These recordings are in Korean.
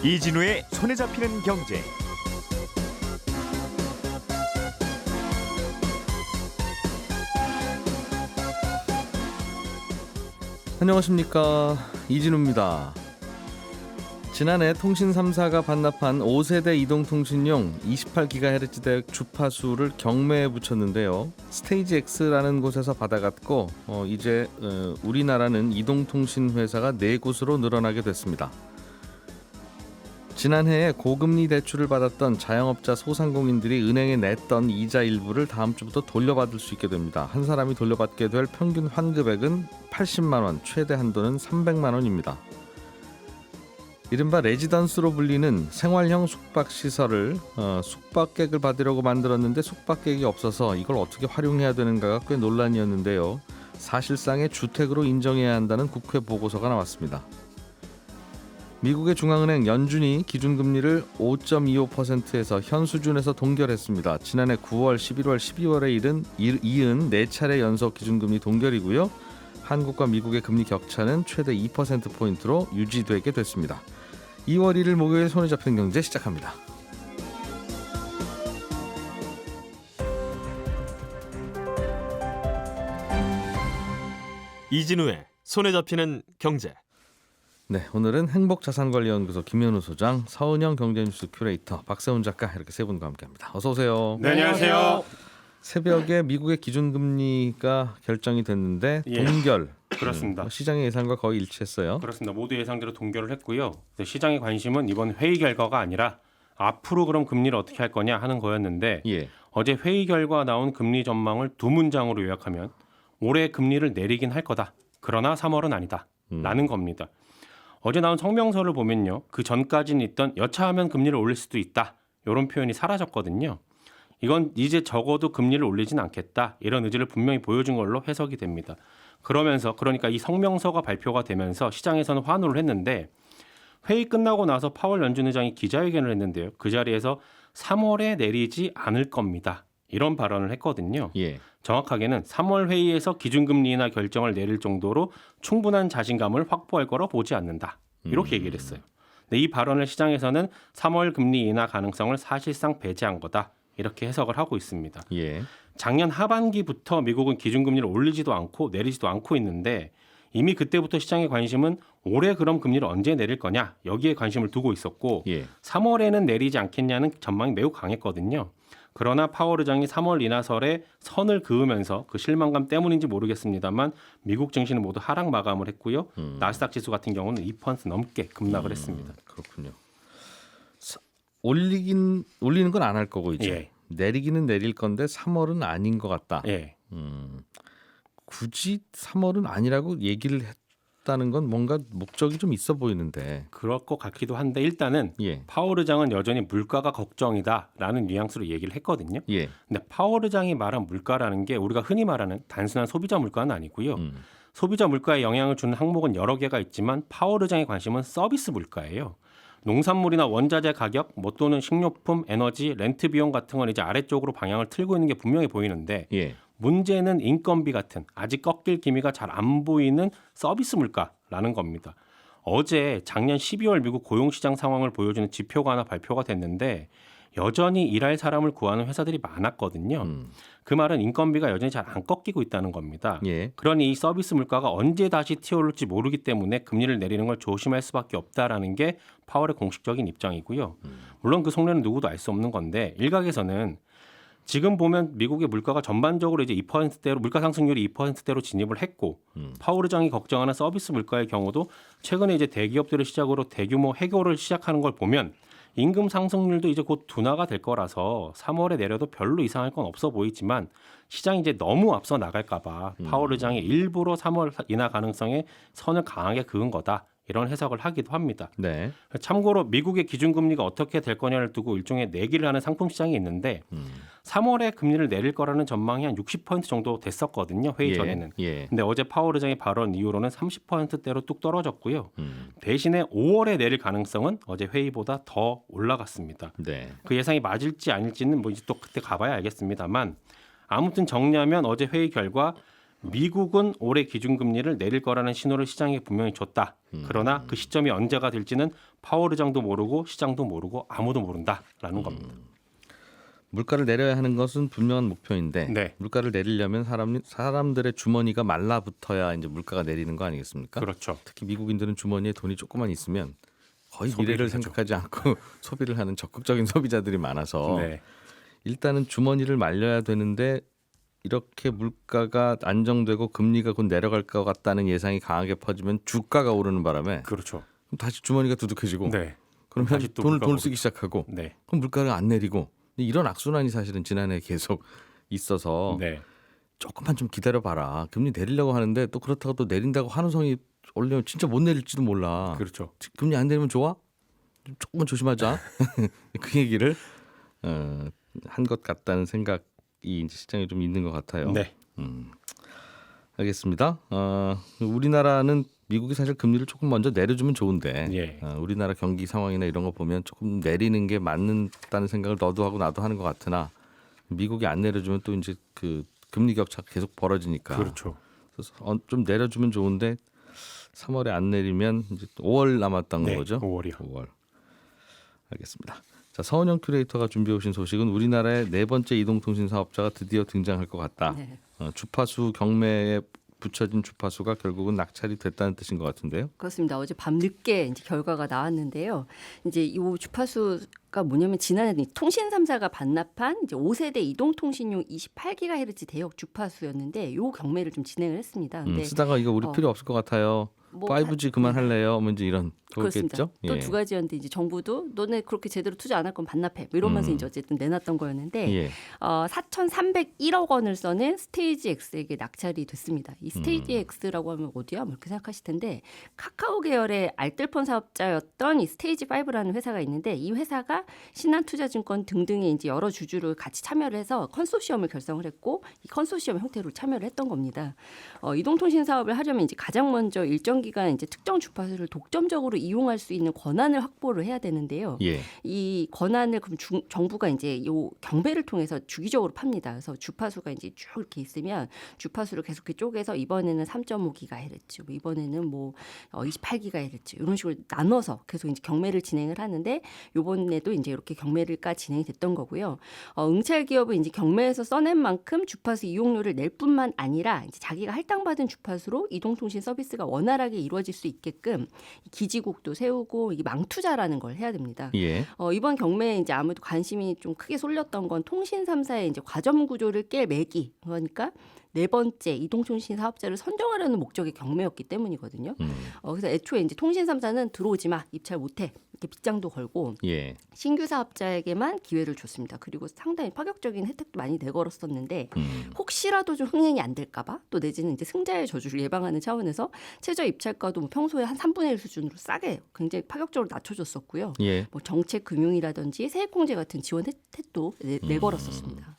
이진우의 손에 잡히는 경제. 안녕하십니까, 이진우입니다. 지난해 통신 3사가 반납한 5세대 이동통신용 28GHz 대역 주파수를 경매에 붙였는데요. 스테이지 X라는 곳에서 받아갔고 이제 우리나라는 이동통신 회사가 4곳으로 늘어나게 됐습니다. 지난해에 고금리 대출을 받았던 자영업자 소상공인들이 은행에 냈던 이자 일부를 다음 주부터 돌려받을 수 있게 됩니다. 한 사람이 돌려받게 될 평균 환급액은 80만 원, 최대 한도는 300만 원입니다. 이른바 레지던스로 불리는 생활형 숙박시설을 숙박객을 받으려고 만들었는데 숙박객이 없어서 이걸 어떻게 활용해야 되는가가 꽤 논란이었는데요. 사실상의 주택으로 인정해야 한다는 국회 보고서가 나왔습니다. 미국의 중앙은행 연준이 기준금리를 5.25%에서 현 수준에서 동결했습니다. 지난해 9월, 11월, 12월에 이은 4차례 연속 기준금리 동결이고요. 한국과 미국의 금리 격차는 최대 2%포인트로 유지되게 됐습니다. 2월 1일 목요일 손에 잡히는 경제 시작합니다. 이진우의 손에 잡히는 경제. 네, 오늘은 행복자산관리연구소 김현우 소장, 서은영 경제뉴스 큐레이터, 박세훈 작가 이렇게 세 분과 함께합니다. 어서 오세요. 네, 안녕하세요. 새벽에 미국의 기준금리가 결정이 됐는데 동결. 그렇습니다. 시장의 예상과 거의 일치했어요. 그렇습니다. 모두 예상대로 동결을 했고요. 시장의 관심은 이번 회의 결과가 아니라 앞으로 그럼 금리를 어떻게 할 거냐 하는 거였는데 어제 회의 결과 나온 금리 전망을 두 문장으로 요약하면 올해 금리를 내리긴 할 거다. 그러나 3월은 아니다. 라는 겁니다. 어제 나온 성명서를 보면요. 그 전까지는 있던 여차하면 금리를 올릴 수도 있다. 이런 표현이 사라졌거든요. 이건 이제 적어도 금리를 올리진 않겠다. 이런 의지를 분명히 보여준 걸로 해석이 됩니다. 그러니까 이 성명서가 발표가 되면서 시장에서는 환호를 했는데 회의 끝나고 나서 파월 연준 의장이 기자회견을 했는데요. 그 자리에서 3월에 내리지 않을 겁니다. 이런 발언을 했거든요. 정확하게는 3월 회의에서 기준금리 인하 결정을 내릴 정도로 충분한 자신감을 확보할 거라 보지 않는다. 이렇게 얘기를 했어요. 근데 이 발언을 시장에서는 3월 금리 인하 가능성을 사실상 배제한 거다. 이렇게 해석을 하고 있습니다. 작년 하반기부터 미국은 기준금리를 올리지도 않고 내리지도 않고 있는데 이미 그때부터 시장의 관심은 올해 그럼 금리를 언제 내릴 거냐 여기에 관심을 두고 있었고 3월에는 내리지 않겠냐는 전망이 매우 강했거든요. 그러나 파월 의장이 3월 인하설에 선을 그으면서 그 실망감 때문인지 모르겠습니다만 미국 증시는 모두 하락 마감을 했고요. 나스닥 지수 같은 경우는 2% 넘게 급락을 했습니다. 그렇군요. 올리는 건 안 할 거고 이제 내리기는 내릴 건데 3월은 아닌 것 같다. 굳이 3월은 아니라고 얘기를 했다는 건 뭔가 목적이 좀 있어 보이는데. 그럴 것 같기도 한데 일단은 파월 의장은 여전히 물가가 걱정이다라는 뉘앙스로 얘기를 했거든요. 근데 파월 의장이 말한 물가라는 게 우리가 흔히 말하는 단순한 소비자 물가는 아니고요. 소비자 물가에 영향을 주는 항목은 여러 개가 있지만 파월 의장의 관심은 서비스 물가예요. 농산물이나 원자재 가격, 또는 식료품, 에너지, 렌트 비용 같은 건 이제 아래쪽으로 방향을 틀고 있는 게 분명히 보이는데 문제는 인건비 같은 아직 꺾일 기미가 잘 안 보이는 서비스 물가라는 겁니다. 어제 작년 12월 미국 고용시장 상황을 보여주는 지표가 하나 발표가 됐는데 여전히 일할 사람을 구하는 회사들이 많았거든요. 그 말은 인건비가 여전히 잘 안 꺾이고 있다는 겁니다. 그러니 이 서비스 물가가 언제 다시 튀어올지 모르기 때문에 금리를 내리는 걸 조심할 수밖에 없다라는 게 파월의 공식적인 입장이고요. 물론 그 속내는 누구도 알 수 없는 건데 일각에서는 지금 보면 미국의 물가가 전반적으로 이제 2%대로 물가 상승률이 2%대로 진입을 했고 파월 의장이 걱정하는 서비스 물가의 경우도 최근에 이제 대기업들을 시작으로 대규모 해고를 시작하는 걸 보면 임금 상승률도 이제 곧 둔화가 될 거라서 3월에 내려도 별로 이상할 건 없어 보이지만 시장이 이제 너무 앞서 나갈까 봐 파월 의장이 일부러 3월 인하 가능성에 선을 강하게 그은 거다. 이런 해석을 하기도 합니다. 참고로 미국의 기준금리가 어떻게 될 거냐를 두고 일종의 내기를 하는 상품 시장이 있는데 3월에 금리를 내릴 거라는 전망이 한 60% 정도 됐었거든요. 회의 전에는. 근데 어제 파월 의장의 발언 이후로는 30%대로 뚝 떨어졌고요. 대신에 5월에 내릴 가능성은 어제 회의보다 더 올라갔습니다. 그 예상이 맞을지 아닐지는 이제 또 그때 가봐야 알겠습니다만 아무튼 정리하면 어제 회의 결과 미국은 올해 기준금리를 내릴 거라는 신호를 시장에 분명히 줬다. 그러나 그 시점이 언제가 될지는 파월 의장도 모르고 시장도 모르고 아무도 모른다라는 겁니다. 물가를 내려야 하는 것은 분명한 목표인데 네. 물가를 내리려면 사람들의 주머니가 말라붙어야 이제 물가가 내리는 거 아니겠습니까? 그렇죠. 특히 미국인들은 주머니에 돈이 조금만 있으면 거의 미래를 생각하지 않고 소비를 하는 적극적인 소비자들이 많아서 네. 일단은 주머니를 말려야 되는데 이렇게 물가가 안정되고 금리가 곧 내려갈 것 같다는 예상이 강하게 퍼지면 주가가 오르는 바람에 그렇죠. 그럼 다시 주머니가 두둑해지고 네. 그러면 다시 또 돈을 쓰기 시작하고 네. 그럼 물가가 안 내리고 이런 악순환이 사실은 지난해 계속 있어서 네. 조금만 좀 기다려봐라. 금리 내리려고 하는데 또 그렇다고 또 내린다고 환호성이 올리면 진짜 못 내릴지도 몰라. 그렇죠. 금리 안 내리면 좋아? 조금만 조심하자. 그 얘기를 한 것 같다는 생각이 이제 시장에 좀 있는 것 같아요. 네. 알겠습니다. 우리나라는 미국이 사실 금리를 조금 먼저 내려주면 좋은데 예. 우리나라 경기 상황이나 이런 거 보면 조금 내리는 게 맞는다는 생각을 너도 하고 나도 하는 것 같으나 미국이 안 내려주면 또 이제 그 금리 격차가 계속 벌어지니까 그렇죠. 그래서 좀 내려주면 좋은데 3월에 안 내리면 이제 또 5월 남았다는 네, 거죠. 5월이요. 5월. 알겠습니다. 자, 서은영 큐레이터가 준비해 오신 소식은 우리나라의 네 번째 이동통신 사업자가 드디어 등장할 것 같다. 네. 주파수 경매에 붙여진 주파수가 결국은 낙찰이 됐다는 뜻인 것 같은데요. 그렇습니다. 어제 밤 늦게 이제 결과가 나왔는데요. 이제 이 주파수가 뭐냐면 지난해 통신 3사가 반납한 이제 5세대 이동통신용 28GHz 대역 주파수였는데 이 경매를 좀 진행을 했습니다. 근데 쓰다가 이거 우리 필요 없을 것 같아요. 뭐 5G 그만할래요? 뭐 이제 이런 그렇습니다. 거겠죠. 또 예. 두 가지였는데 이제 정부도 너네 그렇게 제대로 투자 안 할 건 반납해. 뭐 이러면서 이제 어쨌든 내놨던 거였는데 예. 4,301억 원을 써낸 스테이지 X에게 낙찰이 됐습니다. 이 스테이지 X라고 하면 어디야? 뭐 이렇게 생각하실 텐데 카카오 계열의 알뜰폰 사업자였던 이 스테이지 5라는 회사가 있는데 이 회사가 신한투자증권 등등의 이제 여러 주주를 같이 참여를 해서 컨소시엄을 결성을 했고 이 컨소시엄 형태로 참여를 했던 겁니다. 이동통신 사업을 하려면 이제 가장 먼저 일정 기간 이제 특정 주파수를 독점적으로 이용할 수 있는 권한을 확보를 해야 되는데요. 예. 이 권한을 그럼 정부가 이제 요 경배를 통해서 주기적으로 팝니다. 그래서 주파수가 이제 쭉 이렇게 있으면 주파수를 계속 이렇게 쪼개서 이번에는 3.5GHz, 뭐 이번에는 뭐 28GHz 이런 식으로 나눠서 계속 이제 경매를 진행을 하는데 이번에도 이제 이렇게 경매가 진행이 됐던 거고요. 응찰 기업은 이제 경매에서 써낸 만큼 주파수 이용료를 낼 뿐만 아니라 이제 자기가 할당받은 주파수로 이동통신 서비스가 원활하게 이루어질 수 있게끔 기지국도 세우고 이게 망투자라는 걸 해야 됩니다. 예. 이번 경매에 이제 아무래도 관심이 좀 크게 쏠렸던 건 통신 3사의 이제 과점 구조를 깰 매기 그러니까 네 번째 이동통신 사업자를 선정하려는 목적의 경매였기 때문이거든요. 그래서 애초에 이제 통신 3사는 들어오지 마, 입찰 못해 이렇게 빗장도 걸고 예. 신규 사업자에게만 기회를 줬습니다. 그리고 상당히 파격적인 혜택도 많이 내걸었었는데 혹시라도 좀 흥행이 안 될까봐 또 내지는 이제 승자의 저주를 예방하는 차원에서 최저 입찰가도 뭐 평소에 한 3분의 1 수준으로 싸게 굉장히 파격적으로 낮춰줬었고요. 예. 뭐 정책 금융이라든지 세액공제 같은 지원 혜택도 내걸었었습니다.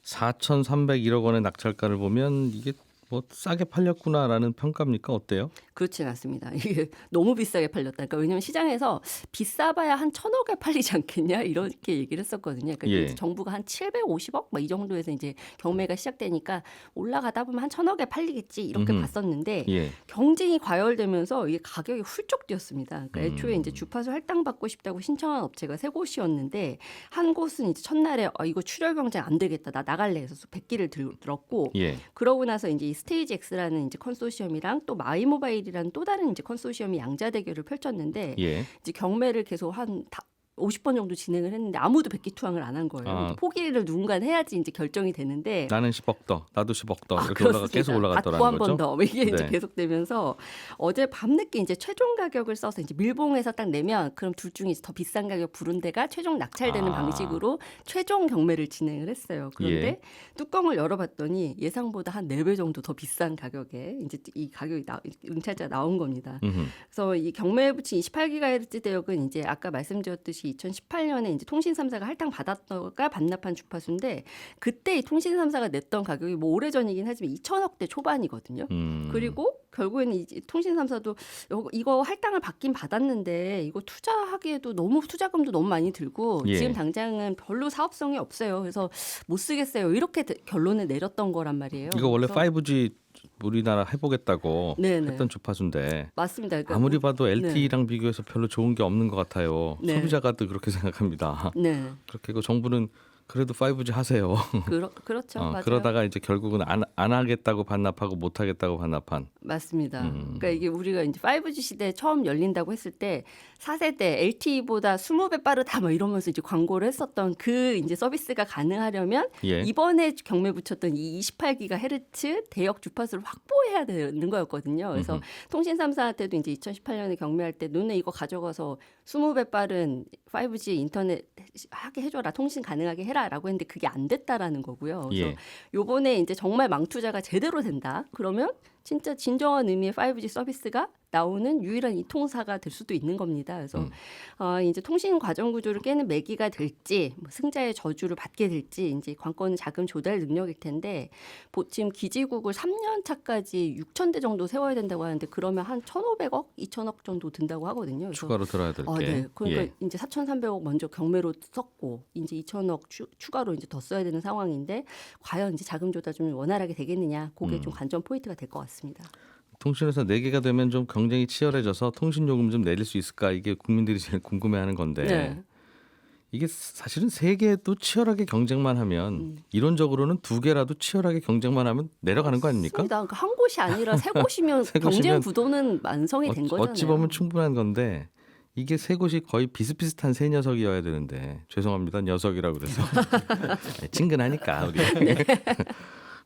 4,301억 원의 낙찰가를 보면 이게 뭐 싸게 팔렸구나라는 평가입니까? 어때요? 그렇지는 않습니다. 이게 너무 비싸게 팔렸다. 그러니까 왜냐하면 시장에서 비싸봐야 한 1,000억에 팔리지 않겠냐 이렇게 얘기를 했었거든요. 그러니까 예. 정부가 한 750억 막 이 정도에서 이제 경매가 시작되니까 올라가다 보면 한 1,000억에 팔리겠지 이렇게 봤었는데 예. 경쟁이 과열되면서 이게 가격이 훌쩍 뛰었습니다. 그러니까 애초에 이제 주파수 할당받고 싶다고 신청한 업체가 세 곳이었는데 한 곳은 이제 첫날에 이거 출혈 경쟁 안 되겠다 나 나갈래 해서 100기를 들었고 예. 그러고 나서 이제 이 스테이지 X라는 이제 컨소시엄이랑 또 마이모바일이라는 또 다른 이제 컨소시엄이 양자 대결을 펼쳤는데 예. 이제 경매를 계속 한 50번 정도 진행을 했는데 아무도 백기투항을 안 한 거예요. 포기를 누군가 해야지 이제 결정이 되는데 나는 10억 더, 나도 10억 더 이렇게 계속 올라갔더라는 받고 한 거죠. 번 더 이게 이제 네. 계속되면서 어제 밤늦게 이제 최종 가격을 써서 이제 밀봉해서 딱 내면 그럼 둘 중에 더 비싼 가격 부른 데가 최종 낙찰되는 방식으로 최종 경매를 진행을 했어요. 그런데 예. 뚜껑을 열어봤더니 예상보다 한 4배 정도 더 비싼 가격에 이제 이 가격이 응찰자가 나온 겁니다. 그래서 이 경매에 붙인 28GHz 대역은 이제 아까 말씀드렸듯이 아시다시피 2018년에 이제 통신 3사가 할당 받았다가 반납한 주파수인데 그때 이 통신 3사가 냈던 가격이 뭐 오래전이긴 하지만 2천억대 초반이거든요. 그리고 결국에는 이 통신 3사도 이거 할당을 받긴 받았는데 이거 투자하기에도 너무 투자금도 너무 많이 들고 예. 지금 당장은 별로 사업성이 없어요. 그래서 못 쓰겠어요. 이렇게 결론을 내렸던 거란 말이에요. 이거 원래 그래서 5G 우리나라 해보겠다고 네네. 했던 주파수인데 맞습니다. 그러니까 아무리 봐도 네. LTE랑 비교해서 별로 좋은 게 없는 것 같아요. 네. 소비자가도 그렇게 생각합니다. 네. 그렇게 정부는 그래도 5G 하세요. 그렇죠. 맞아요. 그러다가 이제 결국은 안 하겠다고 반납하고 못 하겠다고 반납한. 맞습니다. 그러니까 이게 우리가 이제 5G 시대에 처음 열린다고 했을 때 4세대 LTE보다 20배 빠르다 뭐 이러면서 이제 광고를 했었던 그 이제 서비스가 가능하려면 예. 이번에 경매 붙였던 이 28GHz 대역 주파수를 확보해야 되는 거였거든요. 그래서 통신 3사한테도 이제 2018년에 경매할 때 너네 이거 가져가서 20배 빠른 5G 인터넷 하게 해줘라, 통신 가능하게 해라라고 했는데 그게 안 됐다라는 거고요. 그래서 예. 요번에 이제 정말 망투자가 제대로 된다. 그러면 진짜 진정한 의미의 5G 서비스가 나오는 유일한 이통사가 될 수도 있는 겁니다. 그래서 이제 통신 과정 구조를 깨는 매기가 될지 뭐 승자의 저주를 받게 될지 이제 관건은 자금 조달 능력일 텐데 지금 기지국을 3년 차까지 6,000대 정도 세워야 된다고 하는데 그러면 한 1,500억, 2,000억 정도 든다고 하거든요. 그래서 추가로 들어야 될 게. 네. 그러니까 예. 이제 4,300억 먼저 경매로 썼고 이제 2,000억 추가로 이제 더 써야 되는 상황인데 과연 이제 자금 조달 좀 원활하게 되겠느냐? 그게 좀 관전 포인트가 될 것 같습니다. 통신회사 4개가 되면 좀 경쟁이 치열해져서 통신 요금 좀 내릴 수 있을까 이게 국민들이 제일 궁금해하는 건데 네. 이게 사실은 3개도 치열하게 경쟁만 하면 이론적으로는 2개라도 치열하게 경쟁만 하면 내려가는 거 아닙니까? 그러니까 한 곳이 아니라 세 곳이면 세 곳이면 경쟁 구도는 완성이 된 거잖아요. 어찌 보면 충분한 건데 이게 3곳이 거의 비슷비슷한 세 녀석이어야 되는데 죄송합니다. 녀석이라고 그래서 친근하니까 우리. 네.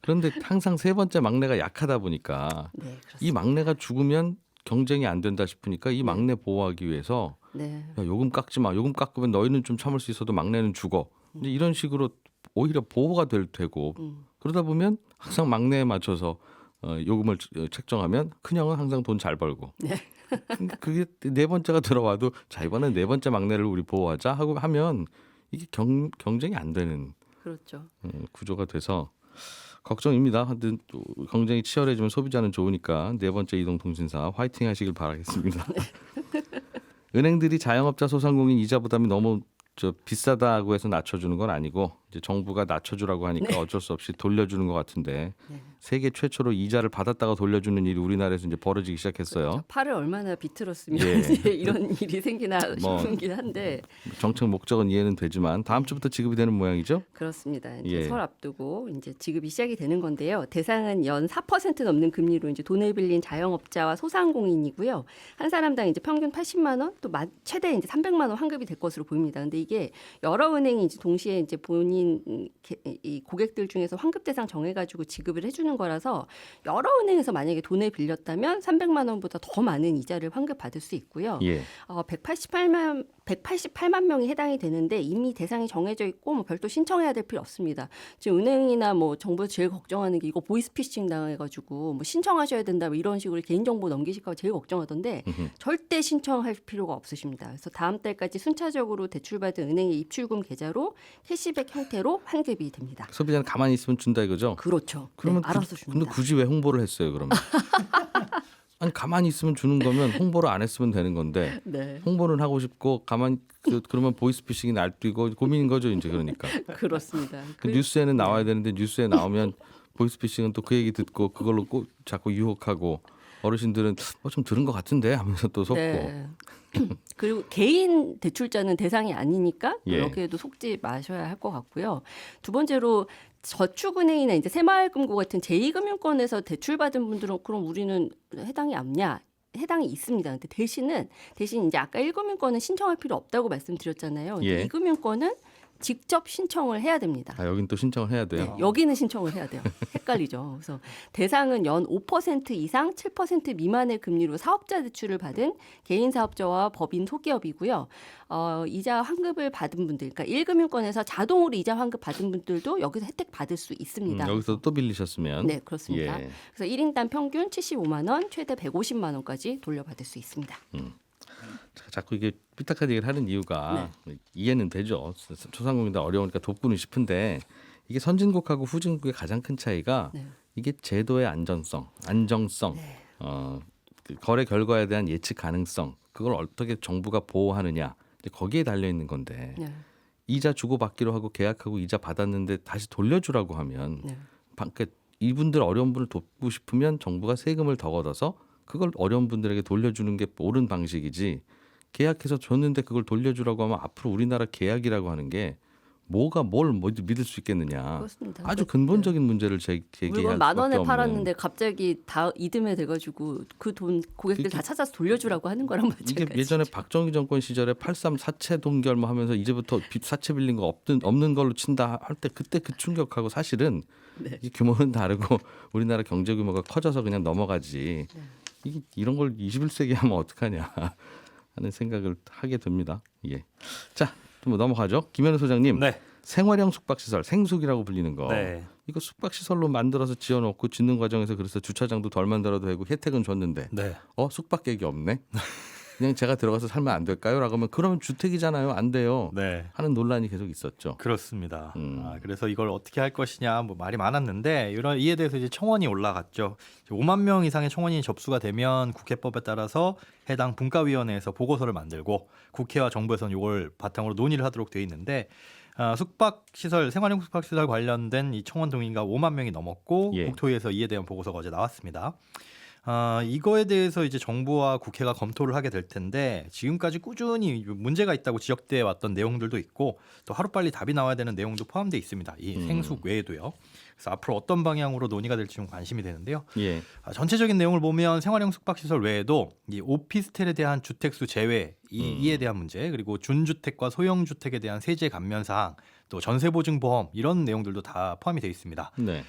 그런데 항상 세 번째 막내가 약하다 보니까 네, 그렇습니다. 이 막내가 죽으면 경쟁이 안 된다 싶으니까 이 막내 보호하기 위해서 네. 야, 요금 깎지 마. 요금 깎으면 너희는 좀 참을 수 있어도 막내는 죽어. 이제 이런 식으로 오히려 보호가 되고 그러다 보면 항상 막내에 맞춰서 요금을 책정하면 큰형은 항상 돈 잘 벌고. 네. 그게 네 번째가 들어와도 자 이번엔 네 번째 막내를 우리 보호하자 하고 하면 이게 경쟁이 안 되는 그렇죠. 구조가 돼서 걱정입니다. 하여튼 또 경쟁이 치열해지면 소비자는 좋으니까 네 번째 이동통신사 화이팅 하시길 바라겠습니다. 은행들이 자영업자 소상공인 이자 부담이 너무 비싸다고 해서 낮춰주는 건 아니고 이제 정부가 낮춰주라고 하니까 네. 어쩔 수 없이 돌려주는 것 같은데 네. 세계 최초로 이자를 받았다가 돌려주는 일이 우리나라에서 이제 벌어지기 시작했어요. 그렇죠. 팔을 얼마나 비틀었으면 예. 이제 이런 일이 생기나 뭐, 싶긴 한데 정책 목적은 이해는 되지만 다음 주부터 지급이 되는 모양이죠? 그렇습니다. 이제 예. 설 앞두고 이제 지급이 시작이 되는 건데요. 대상은 연 4% 넘는 금리로 이제 돈을 빌린 자영업자와 소상공인이고요. 한 사람당 이제 평균 80만 원, 또 최대 이제 300만 원 환급이 될 것으로 보입니다. 근데 이게 여러 은행이 이제 동시에 이제 본인 이 고객들 중에서 환급 대상 정해가지고 지급을 해주는 거라서 여러 은행에서 만약에 돈을 빌렸다면 300만 원보다 더 많은 이자를 환급 받을 수 있고요. 예. 188만 명이 해당이 되는데 이미 대상이 정해져 있고 뭐 별도 신청해야 될 필요 없습니다. 지금 은행이나 뭐 정부에서 제일 걱정하는 게 이거 보이스피싱 당해가지고 뭐 신청하셔야 된다 뭐 이런 식으로 개인정보 넘기실까 봐 제일 걱정하던데 절대 신청할 필요가 없으십니다. 그래서 다음 달까지 순차적으로 대출받은 은행의 입출금 계좌로 캐시백 형태로 환급이 됩니다. 소비자는 가만히 있으면 준다 이거죠? 그렇죠. 그러면 네, 알아서 줍니다. 근데 굳이 왜 홍보를 했어요, 그러면? 아니 가만히 있으면 주는 거면 홍보를 안 했으면 되는 건데 네. 홍보는 하고 싶고 그러면 보이스피싱이 날뛰고 고민인 거죠, 이제 그러니까. 그렇습니다. 그 뉴스에는 나와야 되는데 뉴스에 나오면 보이스피싱은 또 그 얘기 듣고 그걸로 꼭 자꾸 유혹하고 어르신들은 좀 들은 것 같은데 하면서 또 속고. 네. 그리고 개인 대출자는 대상이 아니니까 예. 여기에도 속지 마셔야 할 것 같고요. 두 번째로 저축은행이나 이제 새마을금고 같은 제2금융권에서 대출받은 분들은 그럼 우리는 해당이 없냐? 해당이 있습니다. 근데 대신 이제 아까 1금융권은 신청할 필요 없다고 말씀드렸잖아요. 근데 예. 2금융권은 직접 신청을 해야 됩니다. 아, 여긴 또 신청을 해야 돼요. 네, 여기는 신청을 해야 돼요. 헷갈리죠. 그래서 대상은 연 5% 이상 7% 미만의 금리로 사업자 대출을 받은 개인 사업자와 법인 소기업이고요. 이자 환급을 받은 분들, 그러니까 1금융권에서 자동으로 이자 환급 받은 분들도 여기서 혜택 받을 수 있습니다. 여기서 또 빌리셨으면. 네, 그렇습니다. 예. 그래서 1인당 평균 75만 원, 최대 150만 원까지 돌려받을 수 있습니다. 자꾸 이게 삐딱한 얘기를 하는 이유가 이해는 되죠. 소상공인들 어려우니까 돕고는 싶은데 이게 선진국하고 후진국의 가장 큰 차이가 이게 제도의 안정성, 그 거래 결과에 대한 예측 가능성, 그걸 어떻게 정부가 보호하느냐 거기에 달려 있는 건데 이자 주고받기로 하고 계약하고 이자 받았는데 다시 돌려주라고 하면 그러니까 이분들 어려운 분을 돕고 싶으면 정부가 세금을 더 걷어서 그걸 어려운 분들에게 돌려주는 게 옳은 방식이지 계약해서 줬는데 그걸 돌려주라고 하면 앞으로 우리나라 계약이라고 하는 게 뭐가 뭘 믿을 수 있겠느냐. 그렇습니다. 아주 근본적인 문제를 제기할 물건 만 원에 수밖에 팔았는데 없는. 갑자기 다 이듬해 돼가지고 그 돈 고객들 다 찾아서 돌려주라고 하는 거랑 이게 마찬가지. 예전에 박정희 정권 시절에 83 사채 동결 뭐 하면서 이제부터 사채 빌린 거 없는 걸로 친다 할 때 그때 그 충격하고 사실은 이 규모는 다르고 우리나라 경제 규모가 커져서 그냥 넘어가지. 이런 걸 21세기에 하면 어떡하냐 하는 생각을 하게 됩니다. 예. 자, 좀 넘어가죠. 김현우 소장님. 네. 생활형 숙박시설 생숙이라고 불리는 거. 네. 이거 숙박시설로 만들어서 지어놓고 짓는 과정에서 그래서 주차장도 덜 만들어도 되고 혜택은 줬는데 네. 숙박객이 없네. 그냥 제가 들어가서 살면 안 될까요? 라고 하면 그러면 주택이잖아요. 안 돼요. 네. 하는 논란이 계속 있었죠. 그렇습니다. 그래서 이걸 어떻게 할 것이냐 뭐 말이 많았는데 이에 대해서 이제 청원이 올라갔죠. 5만 명 이상의 청원이 접수가 되면 국회법에 따라서 해당 분과위원회에서 보고서를 만들고 국회와 정부에서는 이걸 바탕으로 논의를 하도록 돼 있는데 숙박시설, 생활형 숙박시설 관련된 이 청원 동의가 5만 명이 넘었고 국토위에서 이에 대한 보고서가 어제 나왔습니다. 이거에 대해서 이제 정부와 국회가 검토를 하게 될 텐데 지금까지 꾸준히 문제가 있다고 지적돼 왔던 내용들도 있고 또 하루빨리 답이 나와야 되는 내용도 포함되어 있습니다. 이 생숙 외에도요. 그래서 앞으로 어떤 방향으로 논의가 될지 좀 관심이 되는데요. 전체적인 내용을 보면 생활형 숙박시설 외에도 이 오피스텔에 대한 주택수 제외 이에 대한 문제 그리고 준주택과 소형주택에 대한 세제 감면 사항 또 전세보증보험 이런 내용들도 다 포함이 되어 있습니다. 네.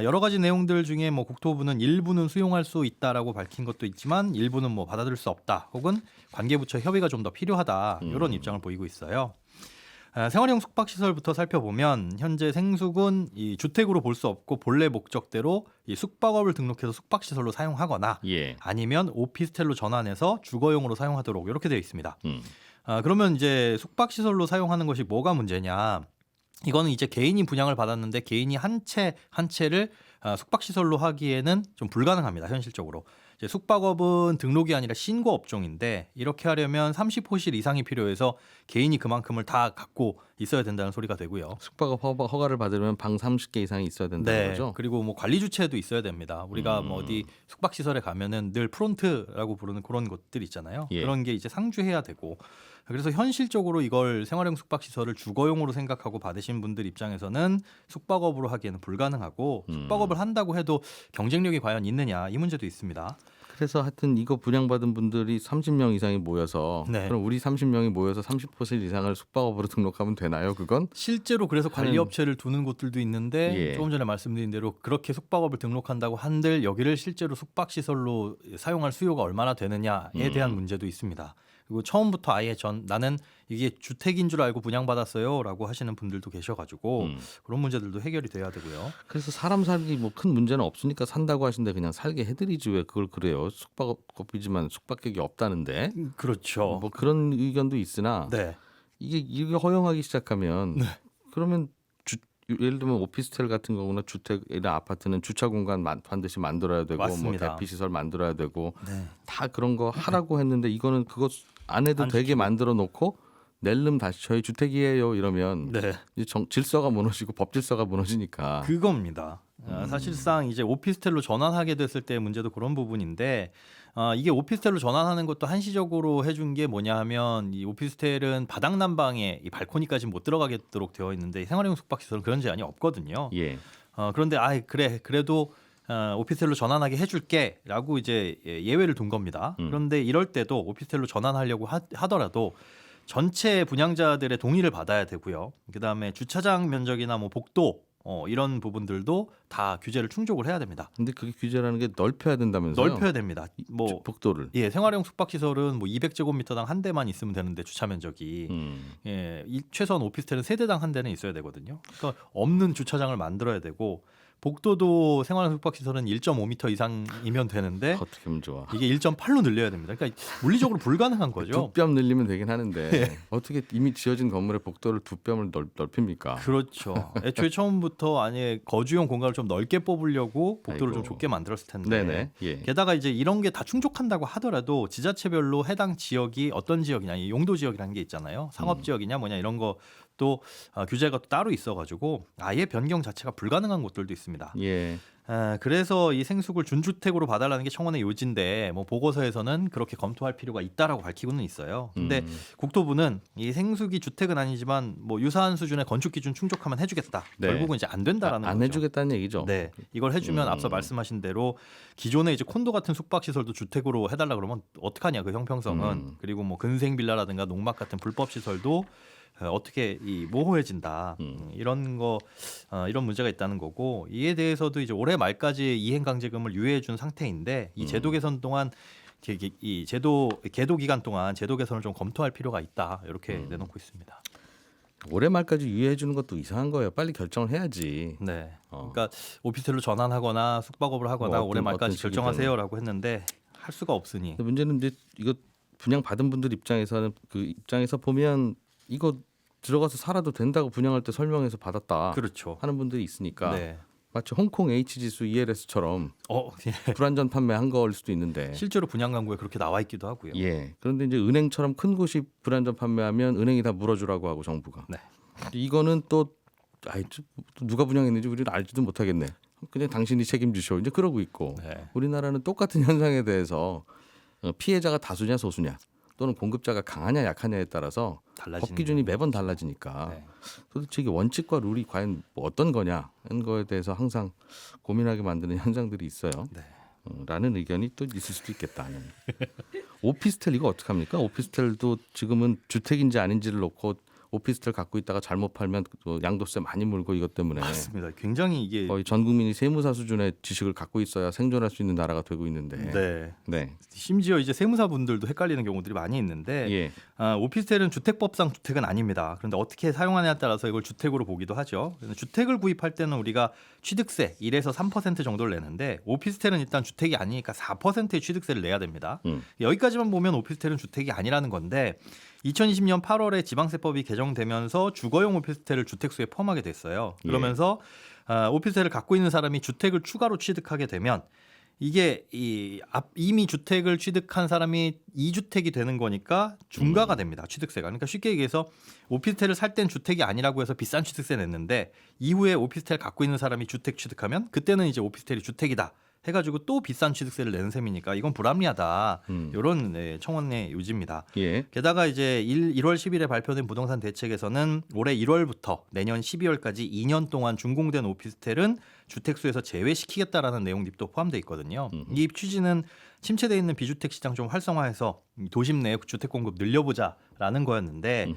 여러 가지 내용들 중에 뭐 국토부는 일부는 수용할 수 있다라고 밝힌 것도 있지만 일부는 뭐 받아들일 수 없다 혹은 관계부처 협의가 좀 더 필요하다 이런 입장을 보이고 있어요. 생활형 숙박시설부터 살펴보면 현재 생숙은 이 주택으로 볼 수 없고 본래 목적대로 이 숙박업을 등록해서 숙박시설로 사용하거나 아니면 오피스텔로 전환해서 주거용으로 사용하도록 이렇게 되어 있습니다. 그러면 이제 숙박시설로 사용하는 것이 뭐가 문제냐? 이거는 이제 개인이 분양을 받았는데 개인이 한 채를 숙박시설로 하기에는 좀 불가능합니다. 현실적으로. 이제 숙박업은 등록이 아니라 신고 업종인데 이렇게 하려면 30호실 이상이 필요해서 개인이 그만큼을 다 갖고 있어야 된다는 소리가 되고요. 숙박업 허가를 받으려면 방 30개 이상이 있어야 된다는 거죠? 그리고 뭐 관리 주체도 있어야 됩니다. 우리가 뭐 어디 숙박시설에 가면은 늘 프론트라고 부르는 그런 곳들 있잖아요. 그런 게 이제 상주해야 되고 그래서 현실적으로 이걸 생활형 숙박시설을 주거용으로 생각하고 받으신 분들 입장에서는 숙박업으로 하기에는 불가능하고 숙박업을 한다고 해도 경쟁력이 과연 있느냐 이 문제도 있습니다. 그래서 하여튼 이거 분양받은 분들이 30명 이상이 모여서 그럼 우리 30명이 모여서 30% 이상을 숙박업으로 등록하면 되나요? 그건? 실제로 그래서 관리업체를 두는 곳들도 있는데 조금 전에 말씀드린 대로 그렇게 숙박업을 등록한다고 한들 여기를 실제로 숙박시설로 사용할 수요가 얼마나 되느냐에 대한 문제도 있습니다. 그리고 처음부터 아예 나는 이게 주택인 줄 알고 분양받았어요라고 하시는 분들도 계셔가지고 그런 문제들도 해결이 돼야 되고요. 그래서 사람 살기 뭐 큰 문제는 없으니까 산다고 하신데 그냥 살게 해드리지 왜 그걸 그래요? 숙박업이지만 숙박객이 없다는데. 그렇죠. 뭐 그런 의견도 있으나 이게 허용하기 시작하면 그러면 예를 들면 오피스텔 같은 경우나 주택이나 아파트는 주차 공간 반드시 만들어야 되고 맞습니다. 뭐 대피 시설 만들어야 되고 다 그런 거 하라고 했는데 이거는 그거 안 해도 되게 만들어 놓고 낼름 다시 저희 주택이에요 이러면 이제 질서가 무너지고 법 질서가 무너지니까 그겁니다. 사실상 이제 오피스텔로 전환하게 됐을 때 문제도 그런 부분인데 이게 오피스텔로 전환하는 것도 한시적으로 해준 게 뭐냐 하면 이 오피스텔은 바닥 난방에 이 발코니까지 못 들어가게도록 되어 있는데 생활형 숙박시설은 그런 제한이 없거든요. 그런데 그래도 오피스텔로 전환하게 해줄게라고 이제 예외를 둔 겁니다. 그런데 이럴 때도 오피스텔로 전환하려고 하더라도 전체 분양자들의 동의를 받아야 되고요. 그다음에 주차장 면적이나 뭐 복도 이런 부분들도 다 규제를 충족을 해야 됩니다. 근데 그게 규제라는 게 넓혀야 된다면서요? 넓혀야 됩니다. 뭐 복도를. 생활형 숙박시설은 뭐 200제곱미터당 한 대만 있으면 되는데 주차 면적이 최소한 오피스텔은 3대당 한 대는 있어야 되거든요. 그러니까 없는 주차장을 만들어야 되고 복도도 생활 숙박시설은 1.5m 이상이면 되는데 어떻게 하면 좋아. 이게 1.8로 늘려야 됩니다. 그러니까 물리적으로 불가능한 거죠. 두 뼘 늘리면 되긴 하는데 어떻게 이미 지어진 건물의 복도를 두 뼘을 넓힙니까? 그렇죠. 애초에 처음부터 아예 거주용 공간을 좀 넓게 뽑으려고 복도를 좀 좁게 만들었을 텐데. 네네. 예. 게다가 이제 이런 게 다 충족한다고 하더라도 지자체별로 해당 지역이 어떤 지역이냐, 이 용도 지역이라는 게 있잖아요. 상업 지역이냐 뭐냐 이런 거 또 규제가 또 따로 있어가지고 아예 변경 자체가 불가능한 곳들도 있습니다. 예. 그래서 이 생숙을 준주택으로 봐달라는 게 청원의 요지인데 뭐 보고서에서는 그렇게 검토할 필요가 있다라고 밝히고는 있어요. 근데 국토부는 이 생숙이 주택은 아니지만 뭐 유사한 수준의 건축 기준 충족하면 해주겠다. 네. 결국은 이제 안 된다라는 안 거죠. 해주겠다는 얘기죠. 네, 이걸 해주면 앞서 말씀하신 대로 기존에 이제 콘도 같은 숙박 시설도 주택으로 해달라 그러면 어떡하냐 그 형평성은. 그리고 뭐 근생 빌라라든가 농막 같은 불법 시설도 어떻게 이 모호해진다 이런 거 이런 문제가 있다는 거고 이에 대해서도 이제 올해 말까지 이행 강제금을 유예해 준 상태인데 이 제도 개선 동안 이 제도 계도 기간 동안 제도 개선을 좀 검토할 필요가 있다 이렇게 내놓고 있습니다. 올해 말까지 유예해 주는 것도 이상한 거예요. 빨리 결정을 해야지. 네, 그러니까 오피스텔로 전환하거나 숙박업을 하거나 뭐 올해 말까지 결정하세요라고 했는데 할 수가 없으니. 문제는 이제 이거 분양 받은 분들 입장에서는 그 입장에서 보면 이거 들어가서 살아도 된다고 분양할 때 설명해서 받았다. 그렇죠. 하는 분들이 있으니까 네. 마치 홍콩 H지수 ELS처럼 예. 불안전 판매한 거일 수도 있는데 실제로 분양 광고에 그렇게 나와 있기도 하고요. 예. 그런데 이제 은행처럼 큰 곳이 불안전 판매하면 은행이 다 물어주라고 하고 정부가. 네. 이거는 또 누가 분양했는지 우리는 알지도 못하겠네. 그냥 당신이 책임지셔. 이제 그러고 있고 네. 우리나라는 똑같은 현상에 대해서 피해자가 다수냐 소수냐 또는 공급자가 강하냐 약하냐에 따라서 법 기준이 매번 달라지니까 네. 도대체 이게 원칙과 룰이 과연 뭐 어떤 거냐 하는 거에 대해서 항상 고민하게 만드는 현상들이 있어요. 네. 라는 의견이 또 있을 수도 있겠다. 오피스텔 이거 어떡합니까? 오피스텔도 지금은 주택인지 아닌지를 놓고 오피스텔 갖고 있다가 잘못 팔면 또 양도세 많이 물고 이것 때문에 맞습니다. 굉장히 이게 거의 전 국민이 세무사 수준의 지식을 갖고 있어야 생존할 수 있는 나라가 되고 있는데. 네. 네. 심지어 이제 세무사분들도 헷갈리는 경우들이 많이 있는데 예. 오피스텔은 주택법상 주택은 아닙니다. 그런데 어떻게 사용하냐에 따라서 이걸 주택으로 보기도 하죠. 주택을 구입할 때는 우리가 취득세 1에서 3% 정도를 내는데 오피스텔은 일단 주택이 아니니까 4%의 취득세를 내야 됩니다. 여기까지만 보면 오피스텔은 주택이 아니라는 건데 2020년 8월에 지방세법이 개정되면서 주거용 오피스텔을 주택수에 포함하게 됐어요. 그러면서 오피스텔을 갖고 있는 사람이 주택을 추가로 취득하게 되면 이게 이미 주택을 취득한 사람이 2주택이 되는 거니까 중과가 됩니다. 취득세가. 그러니까 쉽게 얘기해서 오피스텔을 살 땐 주택이 아니라고 해서 비싼 취득세 냈는데 이후에 오피스텔 갖고 있는 사람이 주택 취득하면 그때는 이제 오피스텔이 주택이다. 해가지고 또 비싼 취득세를 내는 셈이니까 이건 불합리하다. 이런 청원의 요지입니다. 예. 게다가 이제 1월 10일에 발표된 부동산 대책에서는 올해 1월부터 내년 12월까지 2년 동안 준공된 오피스텔은 주택수에서 제외시키겠다라는 내용들이 또 포함되어 있거든요. 이 취지는 침체되어 있는 비주택 시장 좀 활성화해서 도심 내 주택 공급 늘려보자라는 거였는데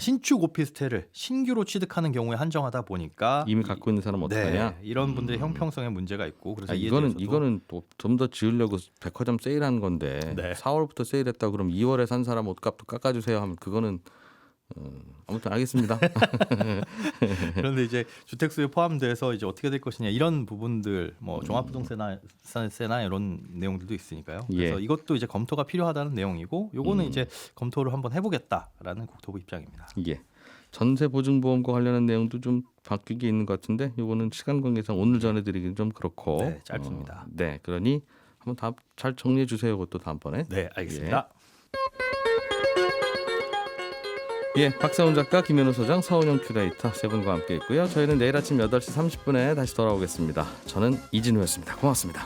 신축 오피스텔을 신규로 취득하는 경우에 한정하다 보니까 이미 갖고 있는 사람은 어떡하냐? 네, 이런 분들의 형평성에 문제가 있고 그래서 이거는 또 좀 더 지으려고 백화점 세일한 건데 네. 4월부터 세일했다 그럼 2월에 산 사람 옷값도 깎아주세요 하면 그거는 아무튼 알겠습니다. 그런데 이제 주택수에 포함돼서 이제 어떻게 될 것이냐 이런 부분들 뭐 종합부동산세나 이런 내용들도 있으니까요. 그래서 예. 이것도 이제 검토가 필요하다는 내용이고 요거는 이제 검토를 한번 해보겠다라는 국토부 입장입니다. 예. 전세 보증보험과 관련한 내용도 좀 바뀐 게 있는 것 같은데 요거는 시간 관계상 오늘 전해드리기는 좀 그렇고 네, 짧습니다. 네, 그러니 한번 잘 정리해 주세요. 그것도 다음번에. 네, 알겠습니다. 예, 박사훈 작가, 김현우 소장, 서은영 큐레이터 세 분과 함께 있고요. 저희는 내일 아침 8시 30분에 다시 돌아오겠습니다. 저는 이진우였습니다. 고맙습니다.